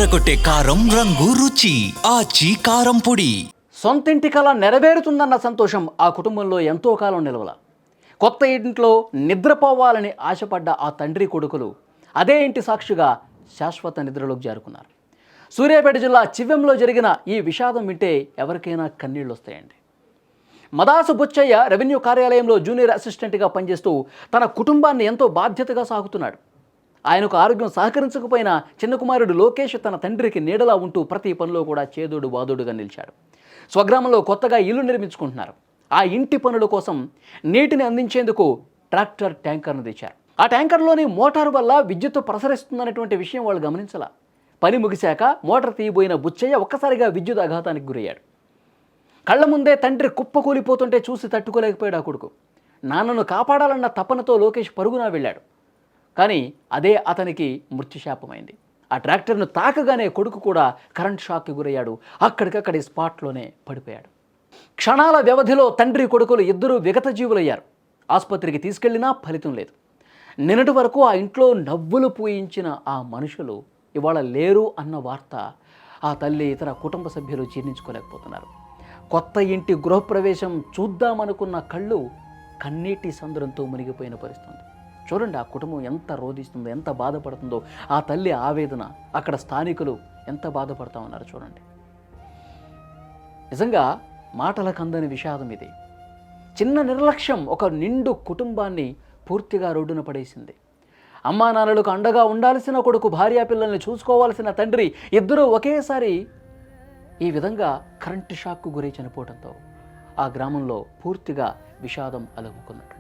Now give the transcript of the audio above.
అదరకొట్టే కారం రంగు రుచి ఆచి కారం పొడి. సొంతింటి కల నెరవేరుతుందన్న సంతోషం ఆ కుటుంబంలో ఎంతో కాలం నిలవల. కొత్త ఇంట్లో నిద్రపోవాలని ఆశపడ్డ ఆ తండ్రి కొడుకులు అదే ఇంటి సాక్షిగా శాశ్వత నిద్రలోకి జారుకున్నారు. సూర్యాపేట జిల్లా చివ్వెంలో జరిగిన ఈ విషాదం వింటే ఎవరికైనా కన్నీళ్ళు వస్తాయండి. మదాసు బుచ్చయ్య రెవెన్యూ కార్యాలయంలో జూనియర్ అసిస్టెంట్గా పనిచేస్తూ తన కుటుంబాన్ని ఎంతో బాధ్యతగా సాగుతున్నాడు. ఆయనకు ఆరోగ్యం సహకరించకపోయినా చిన్న కుమారుడు లోకేష్ తన తండ్రికి నీడలా ఉంటూ ప్రతి పనిలో కూడా చేదోడు బాదోడుగా నిలిచాడు. స్వగ్రామంలో కొత్తగా ఇల్లు నిర్మించుకుంటున్నారు. ఆ ఇంటి పనుల కోసం నీటిని అందించేందుకు ట్రాక్టర్ ట్యాంకర్ను తెచ్చారు. ఆ ట్యాంకర్లోని మోటారు వల్ల విద్యుత్తు ప్రసరిస్తుందనేటువంటి విషయం వాళ్ళు గమనించాల. పని ముగిశాక మోటార్ తీయబోయిన బుచ్చయ్య ఒక్కసారిగా విద్యుత్ ఆఘాతానికి గురయ్యాడు. కళ్ళ ముందే తండ్రి కుప్పకూలిపోతుంటే చూసి తట్టుకోలేకపోయాడు ఆ కొడుకు. నాన్నను కాపాడాలన్న తపనతో లోకేష్ పరుగున వెళ్ళాడు. కానీ అదే అతనికి మృత్యుశాపమైంది. ఆ ట్రాక్టర్ను తాకగానే కొడుకు కూడా కరెంట్ షాక్కి గురయ్యాడు. అక్కడికక్కడి స్పాట్లోనే పడిపోయాడు. క్షణాల వ్యవధిలో తండ్రి కొడుకులు ఇద్దరూ విగతజీవులయ్యారు. ఆసుపత్రికి తీసుకెళ్లినా ఫలితం లేదు. నిన్నటి వరకు ఆ ఇంట్లో నవ్వులు పూయించిన ఆ మనుషులు ఇవాళ లేరు అన్న వార్త ఆ తల్లి ఇతర కుటుంబ సభ్యులు జీర్ణించుకోలేకపోతున్నారు. కొత్త ఇంటి గృహప్రవేశం చూద్దామనుకున్న కళ్ళు కన్నీటి సంద్రంతో మునిగిపోయిన పరిస్థితి. చూడండి, ఆ కుటుంబం ఎంత రోధిస్తుందో, ఎంత బాధపడుతుందో, ఆ తల్లి ఆవేదన, అక్కడ స్థానికులు ఎంత బాధపడతా ఉన్నారు చూడండి. నిజంగా మాటలకు అందని విషాదం ఇది. చిన్న నిర్లక్ష్యం ఒక నిండు కుటుంబాన్ని పూర్తిగా రోడ్డున పడేసింది. అమ్మా నాన్నలకు అండగా ఉండాల్సిన కొడుకు, భార్యా పిల్లల్ని చూసుకోవాల్సిన తండ్రి ఇద్దరూ ఒకేసారి ఈ విధంగా కరెంటు షాక్కు గురై చనిపోవడంతో ఆ గ్రామంలో పూర్తిగా విషాదం అలుముకున్నట్టు.